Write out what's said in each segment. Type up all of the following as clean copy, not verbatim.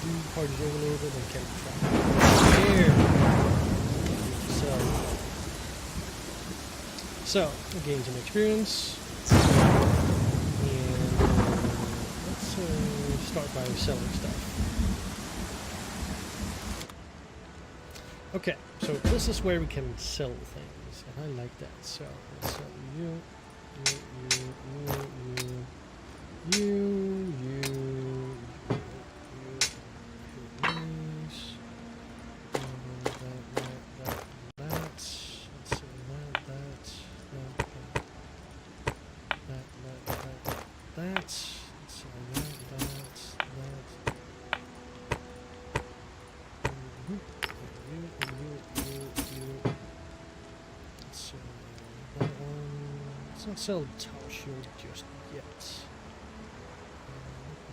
do parties overloaded and character track. Here. So we gain some experience. And let's start by selling stuff. Okay, so this is where we can sell things, and I like that. So let's sell you. Not sell the tower shield just yet.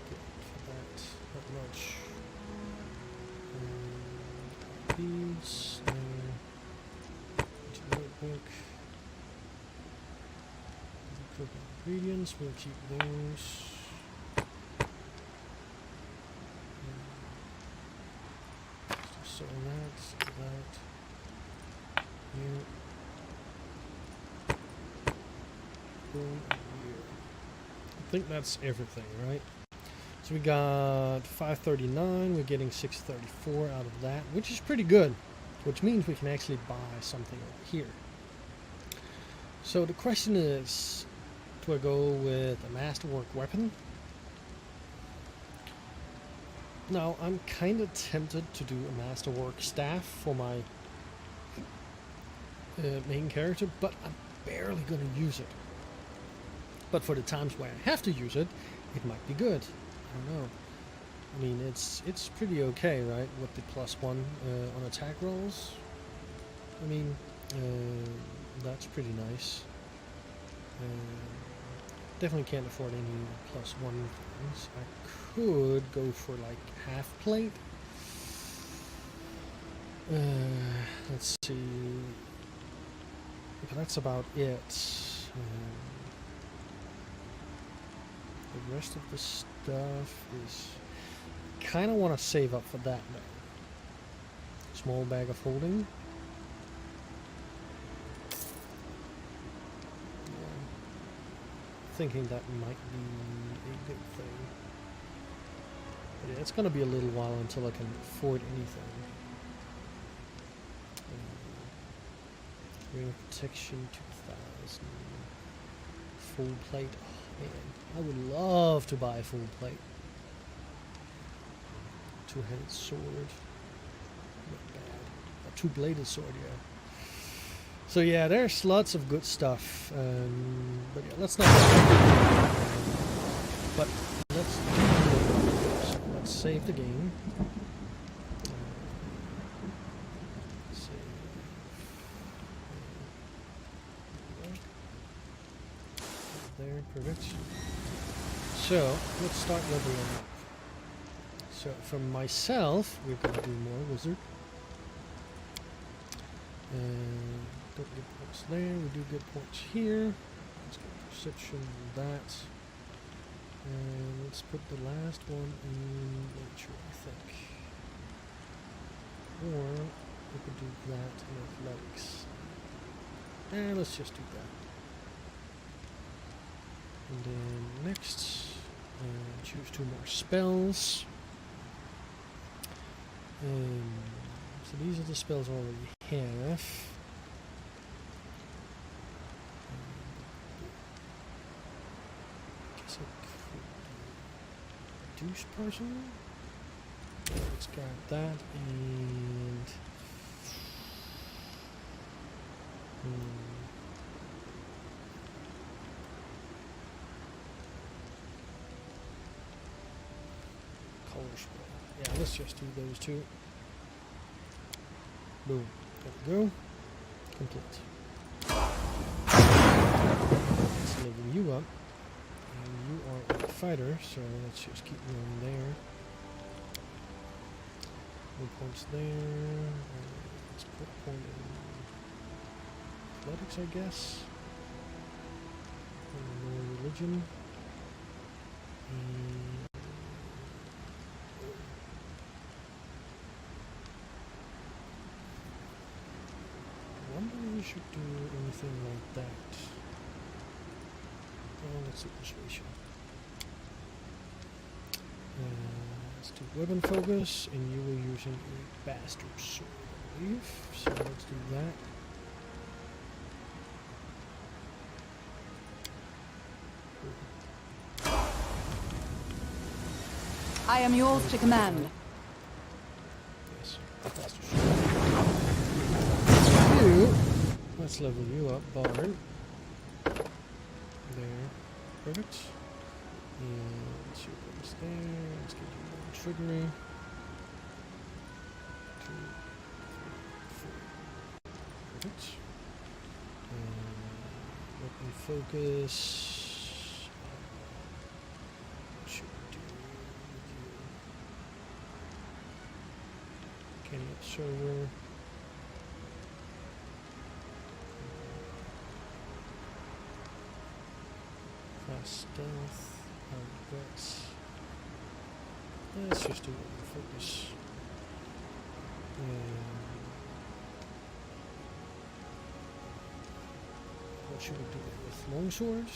For that, not much. Beads, notebook. Cook ingredients, we'll keep those. So that. Here. I think that's everything, right? So we got 539, we're getting 634 out of that, which is pretty good, which means we can actually buy something over here. So the question is, do I go with a masterwork weapon? Now, I'm kind of tempted to do a masterwork staff for my main character, but I'm barely going to use it. But for the times where I have to use it, it might be good. I don't know. I mean, it's pretty okay, right? With the +1 on attack rolls. I mean, that's pretty nice. Definitely can't afford any +1 things. I could go for like half plate. Let's see. But that's about it. The rest of the stuff is kind of want to save up for that now. Small bag of holding. Thinking that might be a good thing. But yeah, it's going to be a little while until I can afford anything. Ring of Protection 2000. Full plate. Oh man, I would love to buy a full plate. Two-headed sword. Not bad. A two-bladed sword, yeah. So yeah, there's lots of good stuff. But yeah, let's not. But let's save the game. There, perfect. So let's start leveling up. So for myself, we're going to do more wizard. Don't get points there. We do get points here. Let's get perception on that. And let's put the last one in nature, I think. Or we could do that in athletics. And let's just do that. And then next, choose 2 more spells. So these are the spells I already have. I guess I could reduce person. Let's grab that and color spell. Yeah, let's just do those 2. Boom. There we go. Complete. Let's level you up. And you are a fighter, so let's just keep going there. No points there. Let's put a point in athletics, I guess. And religion. something like that. Oh, let's do persuasion. Let's do weapon focus, and you were using a bastard sword, I believe. So let's do that. I am yours to command. Yes, bastard sword. You. Let's level you up, Bard. There. Perfect. And let's see what's there. Let's get you more triggery. 2, 3, 4. Perfect. And weapon focus. What should we do with you? Candy observer. Fast stealth. Guts. Let's just do weapon focus. What should we do with long swords?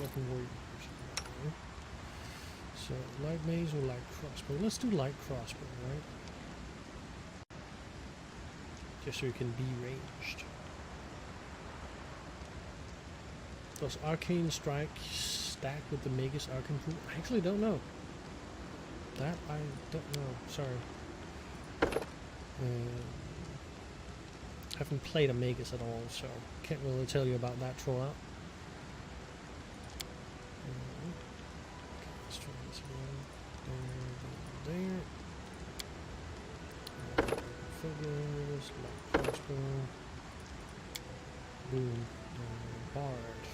Weapon warriors. So light mace or light crossbow? Let's do light crossbow, right? Just so you can be ranged. Does Arcane Strike stack with the Magus Arcane Pool? I actually don't know. That I don't know. Sorry. Haven't played a Magus at all, so can't really tell you about that throughout. Okay, let's try this one. There. Figures, light crossbow, boom, bard.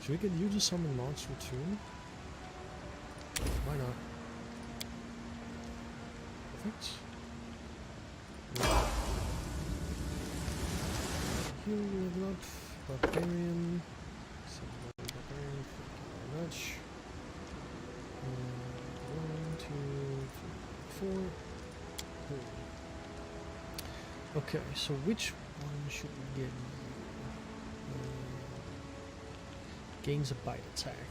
So we could use a summon monster too. Why not? Perfect. Here we level up barbarian. Barbarian, thank you very much. 1, 2, 3, 4. Okay, so which one should we get? Gains a bite attack.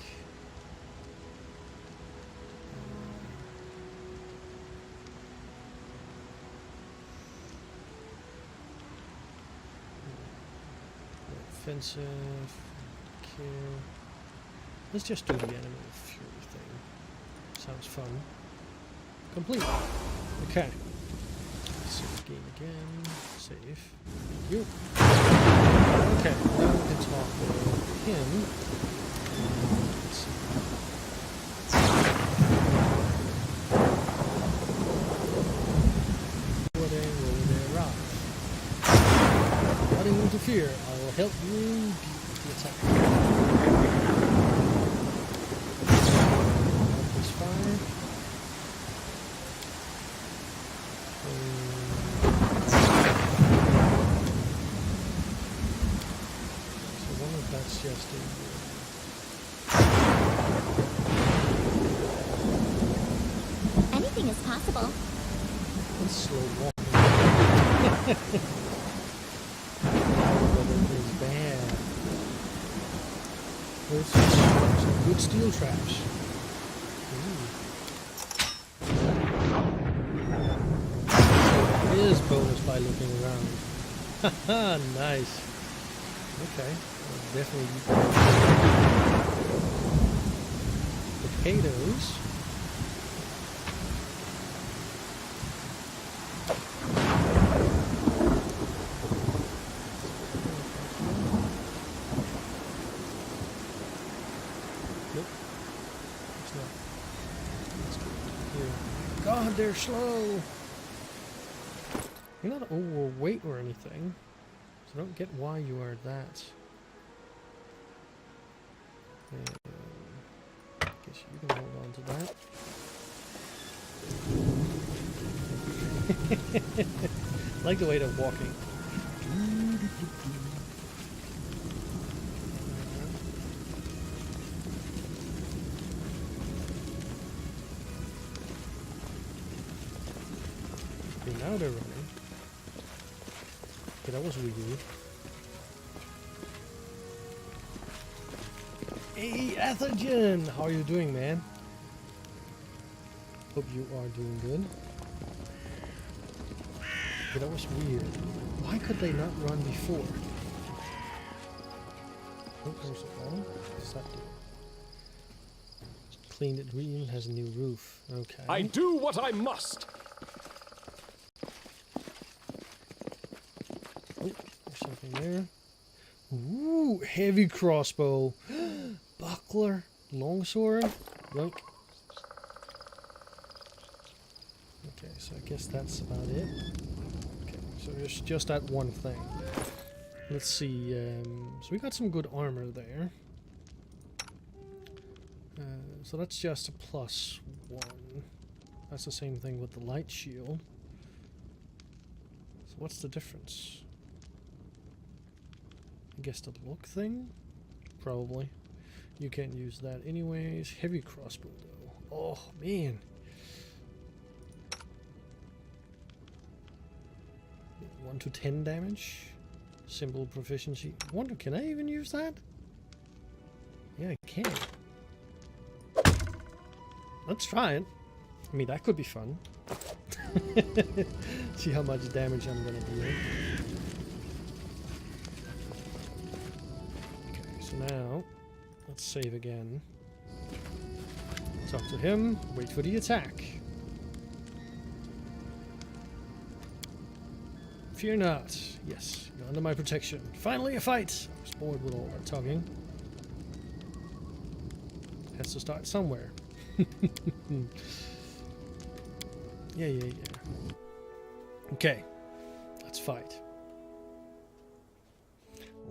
Offensive. Care. Let's just do the animal fury thing. Sounds fun. Complete. Okay. Save game again. Save. Thank you. Okay, now we can talk with him. Let's see. Nothing interfere. I will help you beat the attack. This fire. So one of that's just Anything is possible. Let's slow walk. Bad. There's some good steel traps. It is bonus by looking around. Haha, nice. Okay, well, definitely potatoes. God, they're slow. You're not overweight or anything, so I don't get why you are that. I guess you can hold on to that. I like the way they're walking. now they're running. Okay, that was weird. Hey, Athergen! How are you doing, man? Hope you are doing good. Okay, that was weird. Why could they not run before? Oh, there's a ball. What's that do? Cleaned it even has a new roof. Okay. I do what I must. Oh, there's something there. Ooh, heavy crossbow. Buckler. Longsword. Yoink. Okay, so I guess that's about it. Okay, so there's just that one thing. Let's see. So we got some good armor there. So that's just a +1. That's the same thing with the light shield. So what's the difference? I guess the look thing? Probably. You can't use that anyways. Heavy crossbow though. Oh man. 1 to 10 damage. Simple proficiency. I wonder, can I even use that? Yeah, I can. Let's try it. I mean, that could be fun. See how much damage I'm gonna do. Okay, so now let's save again. Talk to him. Wait for the attack. Fear not. Yes, you're under my protection. Finally a fight! I was bored with all that talking. Has to start somewhere. Yeah. Okay. Let's fight.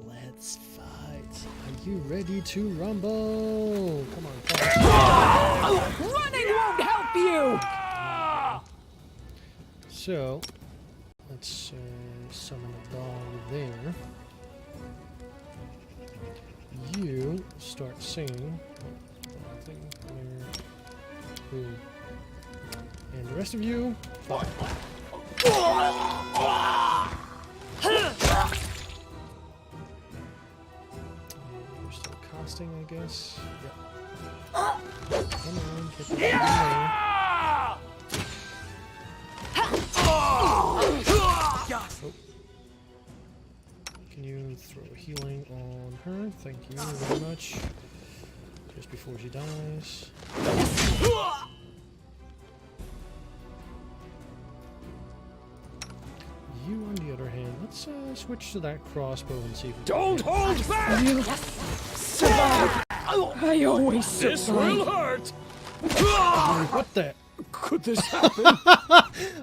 Let's fight. Are you ready to rumble? Come on, come on. Running won't help you! So, let's summon a dog there. You start singing. Nothing there. Boom. And the rest of you, fight. You're still casting, I guess. Yep. Come on, get the Oh. Can you throw healing on her? Thank you very much. Just before she dies. You, on the other hand, let's switch to that crossbow and see if we Don't hold back! Survive! I always survive. This will hurt! What the? Could this happen?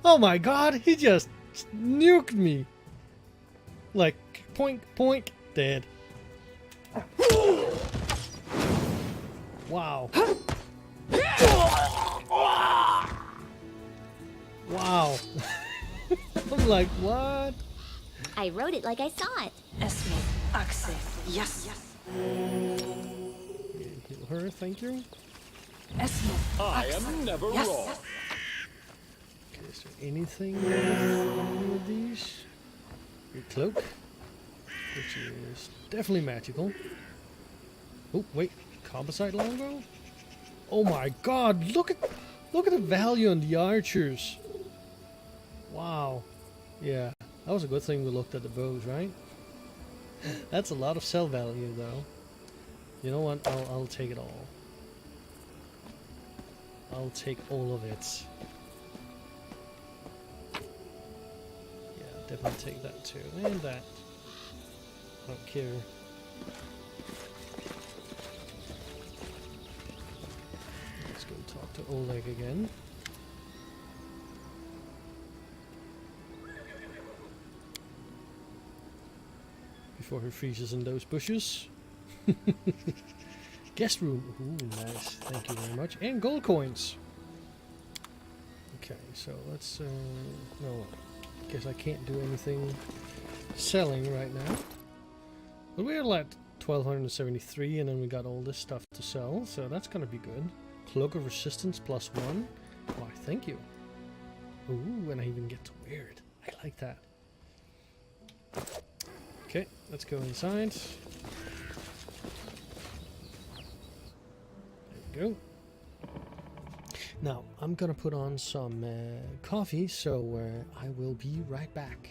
Oh my god, he just nuked me. Like, poink, poink, dead. Wow. Wow. I'm like, what? I wrote it like I saw it. Esme, access. Yes. Heal her, thank you. Esme, I am never wrong. Okay, is there anything with any of these? Your cloak, which is definitely magical. Oh, wait, composite longbow? Oh my god, look at the value on the archers. Wow. Yeah, that was a good thing we looked at the bows, right? That's a lot of sell value, though. You know what? I'll take it all. I'll take all of it. Yeah, definitely take that too, and that. I don't care. Let's go talk to Oleg again. Before he freezes in those bushes. Guest room. Ooh, nice. Thank you very much. And gold coins. Okay, so let's... no, guess I can't do anything selling right now. But we're at 1273, and then we got all this stuff to sell, so that's gonna be good. Cloak of Resistance +1. Why, thank you. Ooh, and I even get to wear it. I like that. Okay, let's go inside. There we go. Now, I'm gonna put on some coffee, so I will be right back.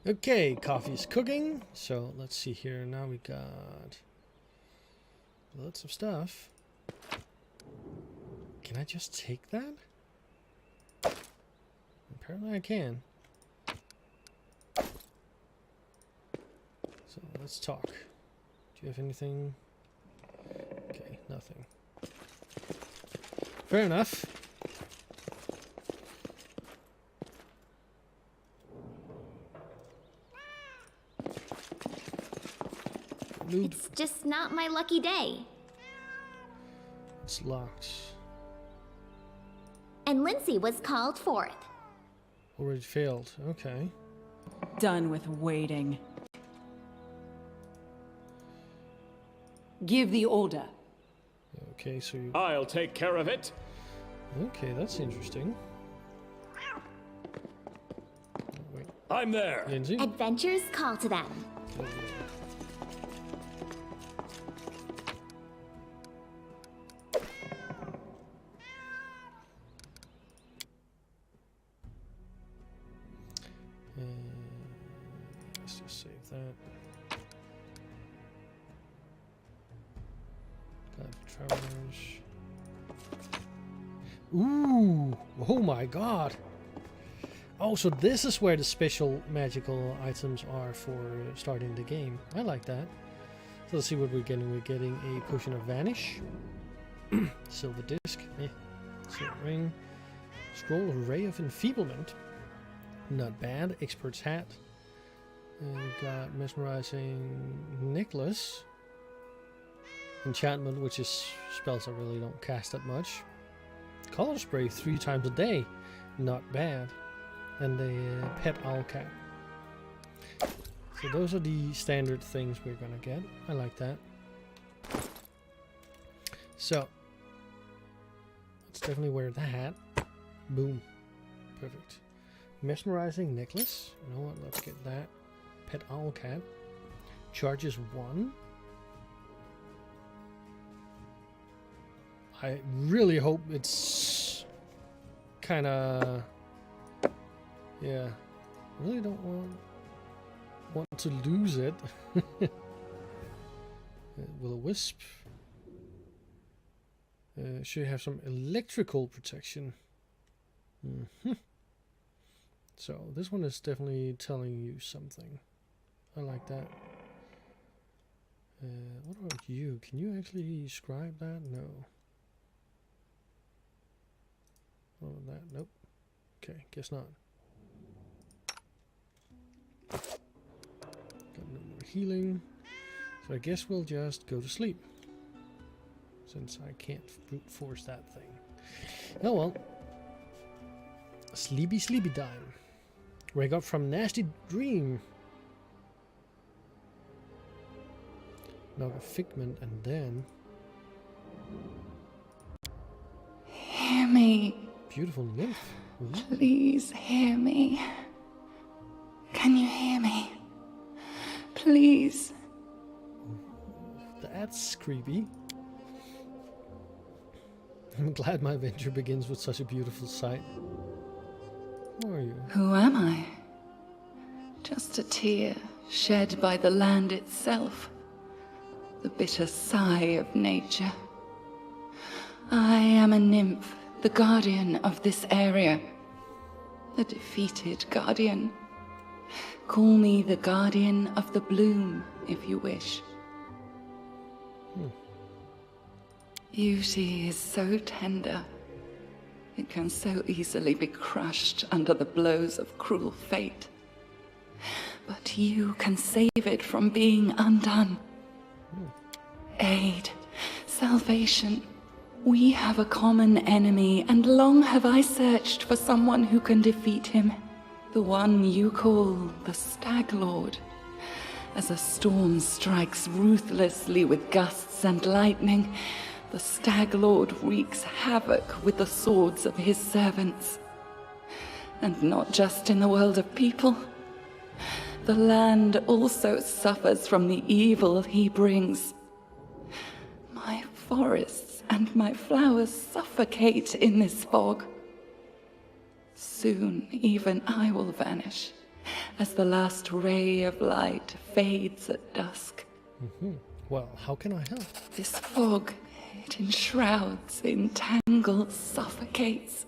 Okay, coffee's cooking. So let's see here. Now we got lots of stuff. Can I just take that? Apparently I can. So let's talk. Do you have anything? Okay, nothing. Fair enough. It's just not my lucky day. It's locked. And Lindsay was called forth. Already failed. Okay. Done with waiting. Give the order. Okay, so you... I'll take care of it. Okay, that's interesting. Oh, wait. I'm there. Lindsay? Adventures call to them. Oh, yeah. Let's just save that. Guide for travelers. Ooh! Oh my god! Oh, so this is where the special magical items are for starting the game. I like that. So let's see what we're getting. We're getting a potion of vanish, silver disc, silver ring, scroll of ray of enfeeblement. Not bad. Expert's hat. And we've got mesmerizing necklace. Enchantment, which is spells I really don't cast that much. Color spray 3 times a day. Not bad. And a pet owlcat. So those are the standard things we're gonna get. I like that. So let's definitely wear the hat. Boom. Perfect. Mesmerizing necklace. You know what? Let's get that. Pet owlcat. Charges 1. I really hope it's kind of... Yeah. Really don't want to lose it. Will-o-wisp. Should have some electrical protection. So this one is definitely telling you something. I like that. What about you? Can you actually scribe that? No. What about that? Nope. Okay, guess not. Got no more healing. So I guess we'll just go to sleep. Since I can't brute force that thing. Oh well. Sleepy sleepy time. Wake up from nasty dream. Now a figment and then... Hear me. Beautiful nymph. Ooh. Please hear me. Can you hear me? Please. That's creepy. I'm glad my adventure begins with such a beautiful sight. Who are you? Who am I? Just a tear shed by the land itself. The bitter sigh of nature. I am a nymph, the guardian of this area. The defeated guardian. Call me the guardian of the bloom, if you wish. Beauty is so tender. It can so easily be crushed under the blows of cruel fate. But you can save it from being undone. Aid, salvation. We have a common enemy, and long have I searched for someone who can defeat him. The one you call the Stag Lord. As a storm strikes ruthlessly with gusts and lightning, the Stag Lord wreaks havoc with the swords of his servants. And not just in the world of people. The land also suffers from the evil he brings. My forests and my flowers suffocate in this fog. Soon even I will vanish, as the last ray of light fades at dusk. Well, how can I help? This fog, it enshrouds, entangles, suffocates.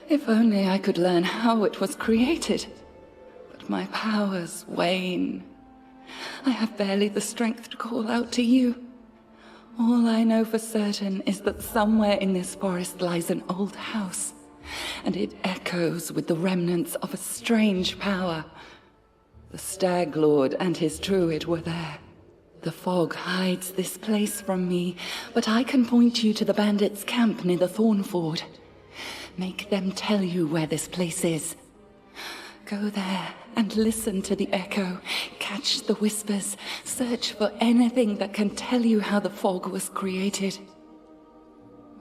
If only I could learn how it was created. But my powers wane. I have barely the strength to call out to you. All I know for certain is that somewhere in this forest lies an old house, and it echoes with the remnants of a strange power. The Stag Lord and his druid were there. The fog hides this place from me, but I can point you to the bandits' camp near the Thornford. Make them tell you where this place is. Go there and listen to the echo, catch the whispers, search for anything that can tell you how the fog was created.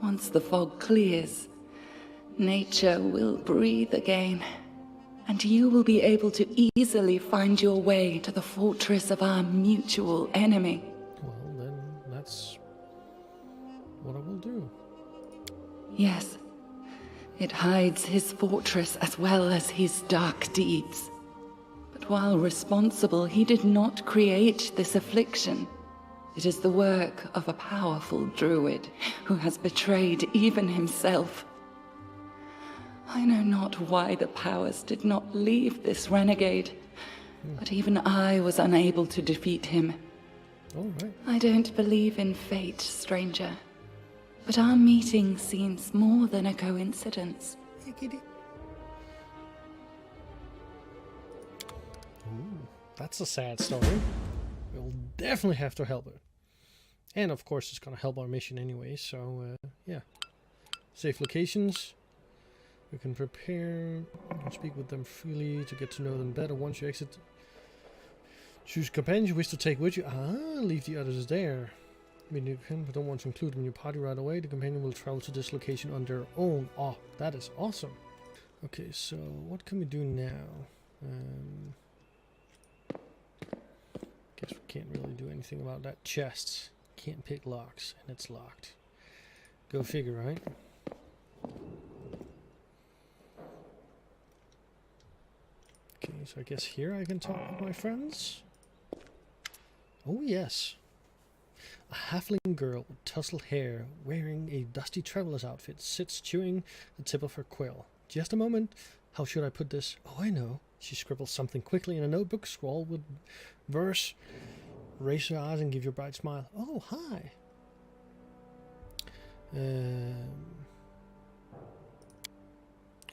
Once the fog clears, nature will breathe again, and you will be able to easily find your way to the fortress of our mutual enemy. Well, then that's what I will do. Yes. It hides his fortress as well as his dark deeds. But while responsible, he did not create this affliction. It is the work of a powerful druid who has betrayed even himself. I know not why the powers did not leave this renegade, but even I was unable to defeat him. All right. I don't believe in fate, stranger. But our meeting seems more than a coincidence. Ooh, that's a sad story. We'll definitely have to help her. And of course it's gonna help our mission anyway, so yeah. Safe locations. We can prepare and speak with them freely to get to know them better once you exit. Choose companions you wish to take with you. Leave the others there. I mean, you don't want to include them in your party right away. The companion will travel to this location on their own. Oh, that is awesome. Okay, so what can we do now? Guess we can't really do anything about that chest. Can't pick locks, and it's locked. Go figure, right? Okay, so I guess here I can talk with my friends. Oh yes. A halfling girl with tousled hair, wearing a dusty traveler's outfit, sits chewing the tip of her quill. Just a moment. How should I put this? Oh, I know. She scribbles something quickly in a notebook, scrawl with verse, raise her eyes and give you a bright smile. Oh, hi.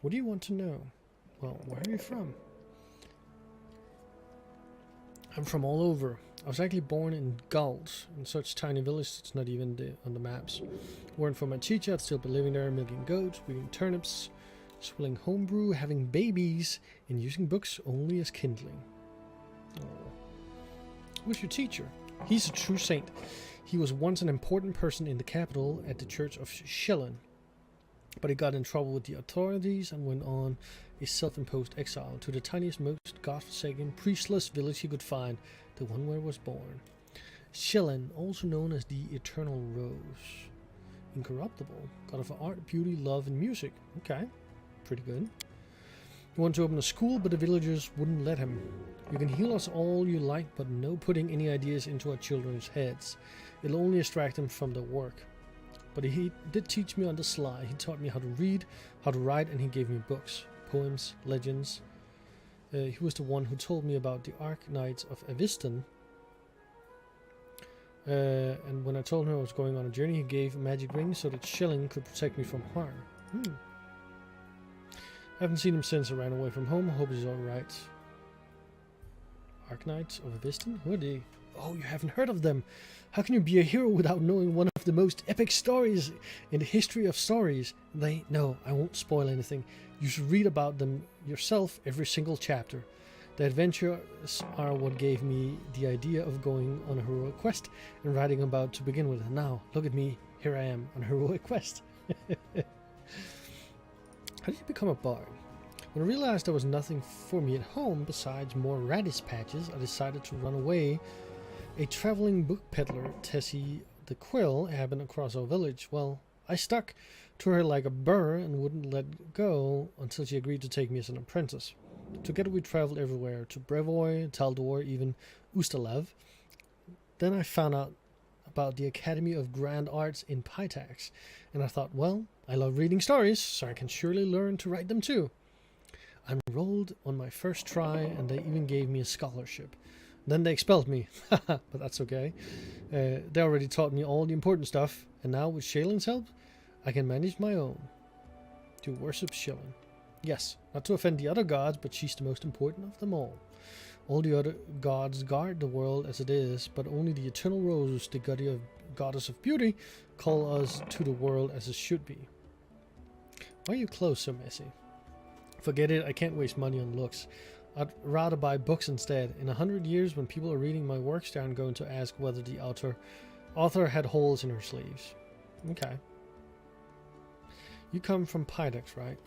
What do you want to know? Well, where are you from? I'm from all over. I was actually born in Gulls, in such tiny village it's not even on the maps. Weren't for my teacher, I'd still be living there, milking goats, weeding turnips, swilling homebrew, having babies, and using books only as kindling. Oh. Who's your teacher? He's a true saint. He was once an important person in the capital at the Church of Shellen, but he got in trouble with the authorities and went on a self-imposed exile to the tiniest, most godforsaken, priestless village he could find, the one where he was born. Shellen, also known as the Eternal Rose. Incorruptible, god of art, beauty, love, and music. Okay, pretty good. He wanted to open a school, but the villagers wouldn't let him. You can heal us all you like, but no putting any ideas into our children's heads. It'll only distract them from their work. But he did teach me on the sly. He taught me how to read, how to write, and he gave me books, poems, legends. He was the one who told me about the Ark Knights of Aviston. And when I told him I was going on a journey, he gave a magic ring so that Shilling could protect me from harm. I haven't seen him since I ran away from home. I hope he's alright. Arknights of Aviston? Who are they? Oh, you haven't heard of them. How can you be a hero without knowing one of the most epic stories in the history of stories? No, I won't spoil anything. You should read about them yourself every single chapter. The adventures are what gave me the idea of going on a heroic quest and writing about to begin with. And now, look at me. Here I am on a heroic quest. How did you become a bard? When I realized there was nothing for me at home besides more radish patches, I decided to run away. A traveling book peddler, Tessie the Quill, happened across our village. Well, I stuck to her like a burr and wouldn't let go until she agreed to take me as an apprentice. Together we traveled everywhere, to Brevoy, Taldor, even Ustalev. Then I found out about the Academy of Grand Arts in Pitax, and I thought, well, I love reading stories, so I can surely learn to write them too. I enrolled on my first try, and they even gave me a scholarship. Then they expelled me, but that's okay. They already taught me all the important stuff, and now with Shalen's help, I can manage my own. To worship Shalen. Yes, not to offend the other gods, but she's the most important of them all. All the other gods guard the world as it is, but only the eternal Rose, the goddess of beauty, call us to the world as it should be. Why are your clothes so messy? Forget it, I can't waste money on looks. I'd rather buy books instead. In 100 years, when people are reading my works, they aren't going to ask whether the author had holes in her sleeves. Okay. You come from Pydex, right?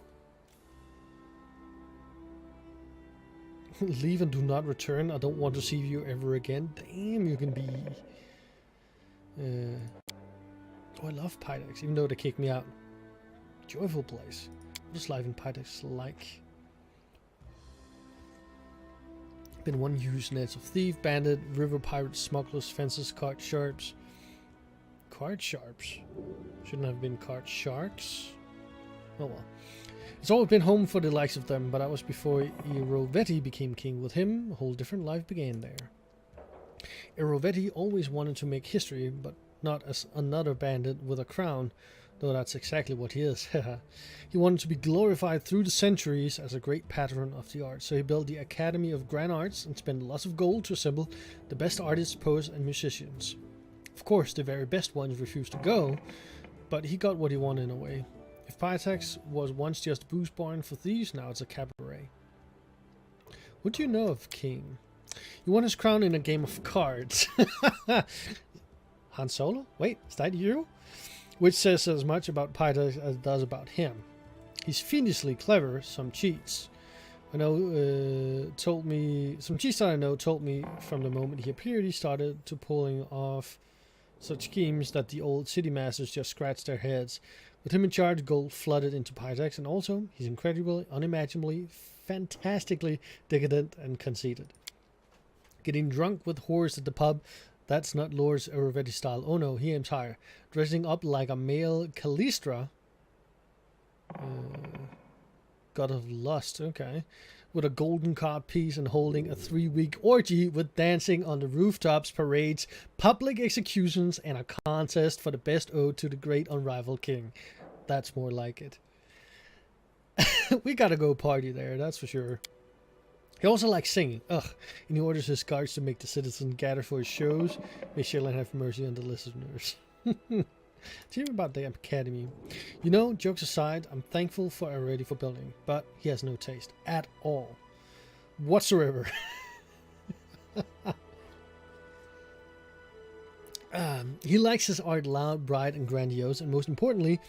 Leave and do not return. I don't want to see you ever again. Damn, you can be... Oh, I love Pydex, even though they kicked me out. Joyful place. What is life in Pydex like? Been one used nets of thief, bandit, river pirates, smugglers, fences, card sharps. Card sharps? Shouldn't have been card sharks. Oh well. It's always been home for the likes of them, but that was before Erovetti became king. With him, a whole different life began there. Erovetti always wanted to make history, but not as another bandit with a crown, though that's exactly what he is. He wanted to be glorified through the centuries as a great patron of the arts, so he built the Academy of Grand Arts and spent lots of gold to assemble the best artists, poets, and musicians. Of course, the very best ones refused to go, but he got what he wanted in a way. If Pitax was once just a booze barn for thieves, now it's a cabaret. What do you know of King? He won his crown in a game of cards. Han Solo? Wait, is that you? Which says as much about Pitax as it does about him. He's fiendishly clever, some cheats. Some cheats that I know told me from the moment he appeared he started to pulling off such schemes that the old city masters just scratched their heads. With him in charge, gold flooded into Pitax, and also he's incredibly, unimaginably, fantastically decadent and conceited. Getting drunk with whores at the pub, that's not Lord's Erovetti style. Oh no, he aims higher. Dressing up like a male Callistra, god of lust, okay, with a golden cod piece and holding a 3-week orgy with dancing on the rooftops, parades, public executions, and a contest for the best ode to the great unrivaled king. That's more like it. We gotta go party there, that's for sure. He also likes singing. And he orders his guards to make the citizens gather for his shows. May Shailen have mercy on the listeners. Do you hear about the Academy? You know, jokes aside, I'm thankful for already for building, but he has no taste at all. Whatsoever. He likes his art loud, bright, and grandiose, and most importantly,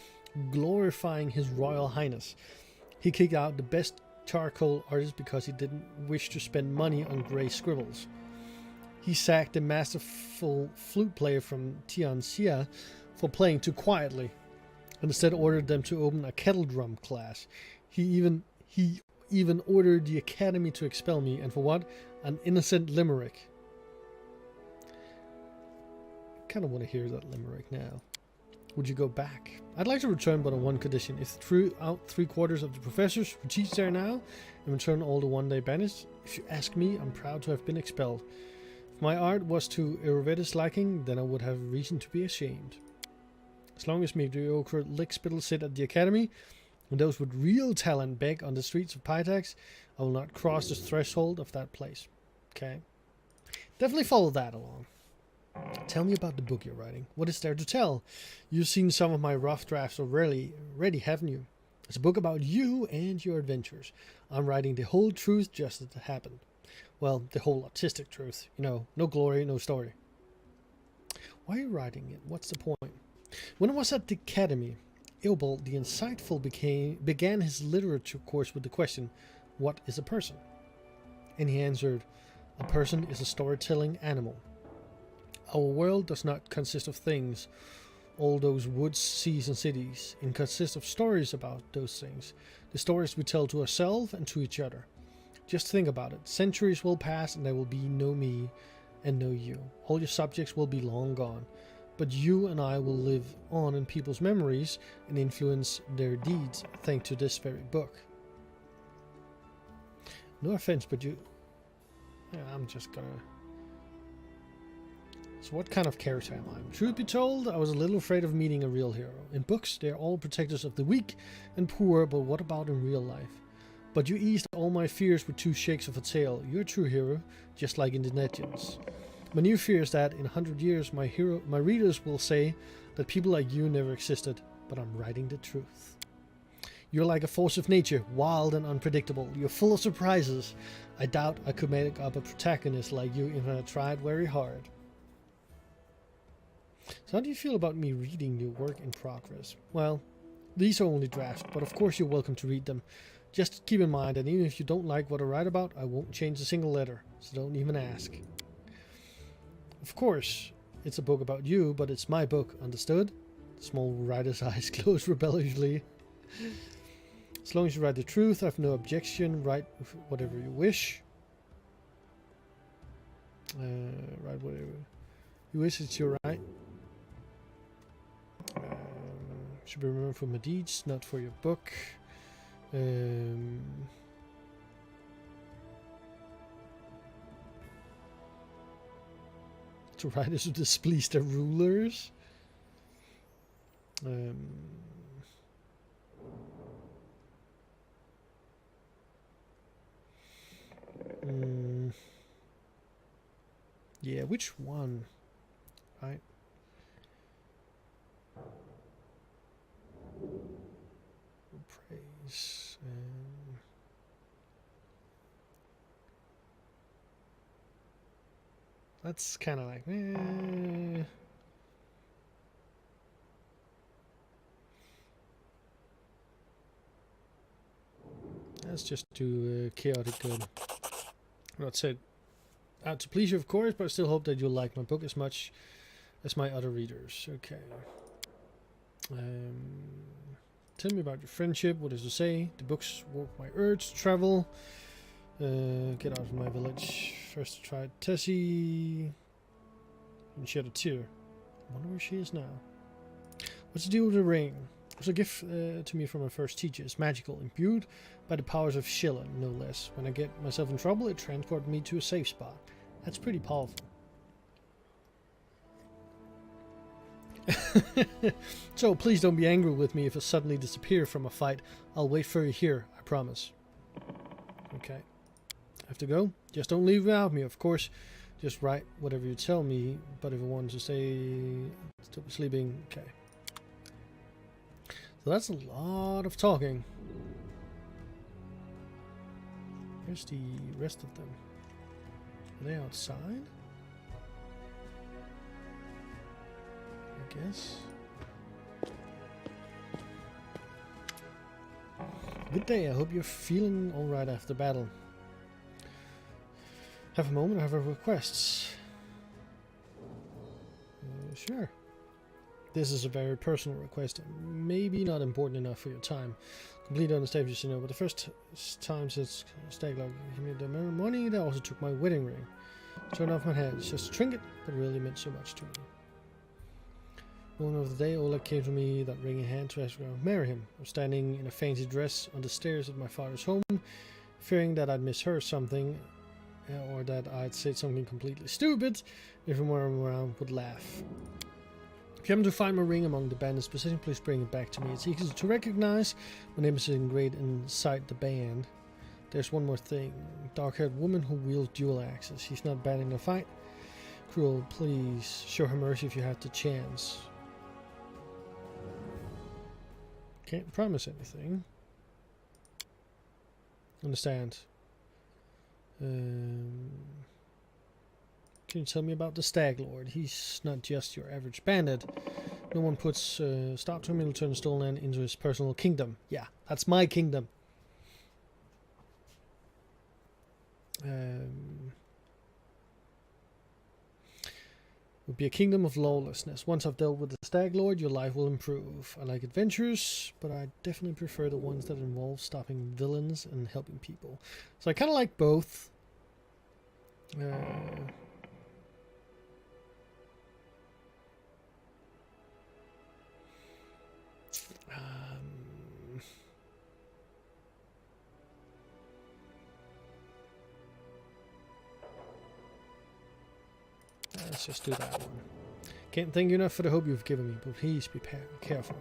glorifying his royal highness. He kicked out the best charcoal artist because he didn't wish to spend money on grey scribbles. He sacked the masterful flute player from Tianxia for playing too quietly, and instead ordered them to open a kettle drum class. He even ordered the academy to expel me, and for what? An innocent limerick. I kind of want to hear that limerick now. Would you go back? I'd like to return, but on one condition. If throughout 3/4 of the professors who teach there now, and return all the one they banished, if you ask me, I'm proud to have been expelled. If my art was to Erovetta's liking, then I would have reason to be ashamed. As long as mediocre lickspittles sit at the academy, and those with real talent beg on the streets of Pytax, I will not cross the threshold of that place. Okay. Definitely follow that along. Tell me about the book you're writing. What is there to tell? You've seen some of my rough drafts already, haven't you? It's a book about you and your adventures. I'm writing the whole truth just as it happened. Well, the whole artistic truth. You know, no glory, no story. Why are you writing it? What's the point? When I was at the academy, Eobald the Insightful began his literature course with the question, what is a person? And he answered, a person is a storytelling animal. Our world does not consist of things, all those woods, seas and cities. It consists of stories about those things. The stories we tell to ourselves and to each other. Just think about it. Centuries will pass and there will be no me and no you. All your subjects will be long gone. But you and I will live on in people's memories and influence their deeds thanks to this very book. No offense, but you... Yeah, I'm just gonna... So what kind of character am I? Truth be told, I was a little afraid of meeting a real hero. In books, they're all protectors of the weak and poor, but what about in real life? But you eased all my fears with 2 shakes of a tail. You're a true hero, just like in the legends. My new fear is that in 100 years, my readers will say that people like you never existed, but I'm writing the truth. You're like a force of nature, wild and unpredictable. You're full of surprises. I doubt I could make up a protagonist like you if I tried very hard. So how do you feel about me reading your work in progress? Well, these are only drafts, but of course you're welcome to read them. Just keep in mind that even if you don't like what I write about, I won't change a single letter, so don't even ask. Of course, it's a book about you, but it's my book, understood? The small writer's eyes close rebelliously. As long as you write the truth, I have no objection. Write whatever you wish. Write whatever you wish, it's your right. Should be remembered for my deeds, not for your book. To writers who displease their rulers. Yeah, which one? Right. Praise. That's kind of like, That's just too chaotic good. Not said out to please you, of course, but I still hope that you'll like my book as much as my other readers. Okay. Tell me about your friendship. What does it say? The books woke my urge to travel. Get out of my village. First I tried Tessie. And shed a tear. I wonder where she is now. What's the deal with the ring? It was a gift to me from my first teacher. It's magical, imbued by the powers of Shilla, no less. When I get myself in trouble, it transported me to a safe spot. That's pretty powerful. So please don't be angry with me if I suddenly disappear from a fight. I'll wait for you here, I promise. Okay. I have to go. Just don't leave without me, of course. Just write whatever you tell me, but if I want to stay sleeping, okay. So that's a lot of talking. Where's the rest of them? Are they outside? I guess. Good day, I hope you're feeling alright after battle. Have a moment, I have a request. Sure. This is a very personal request, maybe not important enough for your time. Completely understand if you know, but the first time since Staglog gave me the money, they also took my wedding ring. Turned off my head. It's just a trinket, but it really meant so much to me. One of the day, Ola came to me, that ring in hand, to ask me to marry him. I was standing in a fancy dress on the stairs at my father's home, fearing that I'd miss her something, or that I'd said something completely stupid, everyone around would laugh. If you happen to find my ring among the bandits' possession, please bring it back to me. It's easy to recognize. My name is engraved inside the band. There's one more thing. Dark-haired woman who wields dual axes. She's not bad in a fight. Cruel, please show her mercy if you have the chance. Can't promise anything. Understand. Can you tell me about the Stag Lord? He's not just your average bandit. No one puts stop to him. He'll turn stolen land into his personal kingdom. Yeah, that's my kingdom. Would be a kingdom of lawlessness. Once I've dealt with the Stag Lord, your life will improve. I like adventures, but I definitely prefer the ones that involve stopping villains and helping people. So I kind of like both. Let's just do that one. Can't thank you enough for the hope you've given me, but please be careful.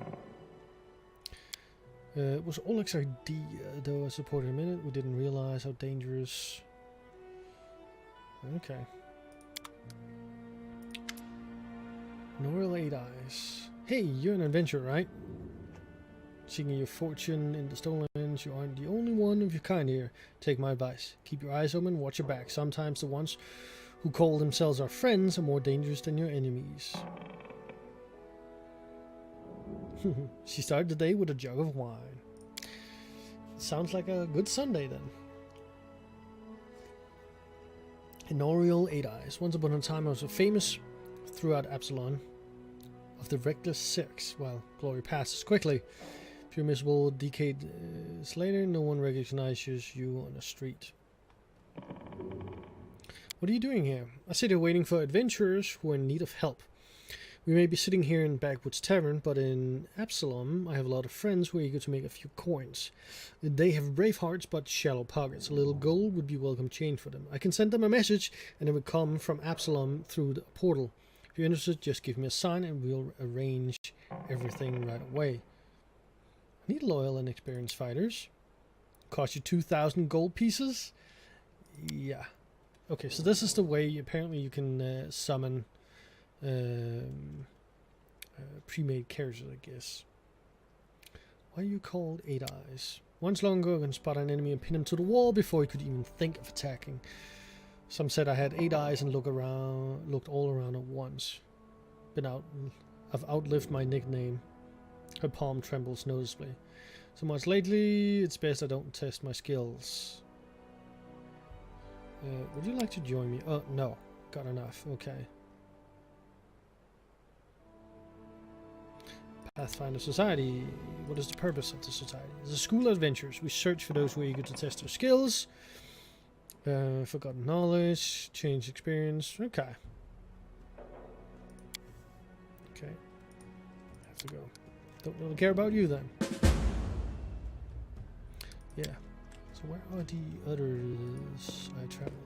It was Oleg's idea, though I supported him in it. We didn't realize how dangerous. Okay. Noril 8 Eyes. Hey, you're an adventurer, right? Seeking your fortune in the stolen lands, you aren't the only one of your kind here. Take my advice. Keep your eyes open, watch your back. Sometimes the ones who call themselves our friends are more dangerous than your enemies. She started the day with a jug of wine. Sounds like a good Sunday then. Noril 8 Eyes. Once upon a time I was famous throughout Absalom of the Reckless Six. Well, glory passes quickly. If you're miserable decades later, no one recognizes you on the street. What are you doing here? I sit here waiting for adventurers who are in need of help. We may be sitting here in Backwoods Tavern, but in Absalom I have a lot of friends who are eager to make a few coins. They have brave hearts but shallow pockets. A little gold would be welcome change for them. I can send them a message and it would come from Absalom through the portal. If you're interested, just give me a sign and we'll arrange everything right away. I need loyal and experienced fighters. Cost you 2,000 gold pieces? Yeah. Okay, so this is the way apparently you can summon pre-made characters, I guess. Why are you called 8 Eyes? Once long ago, I can spot an enemy and pin him to the wall before he could even think of attacking. Some said I had 8 eyes and looked all around at once. I've outlived my nickname. Her palm trembles noticeably. So much lately, it's best I don't test my skills. Would you like to join me? Oh, no. Got enough. Okay. Pathfinder Society. What is the purpose of the society? It's a school of adventures. We search for those who are eager to test their skills. Forgotten knowledge. Change experience. Okay. Okay. Have to go. Don't really care about you then. Yeah. So where are the others I traveled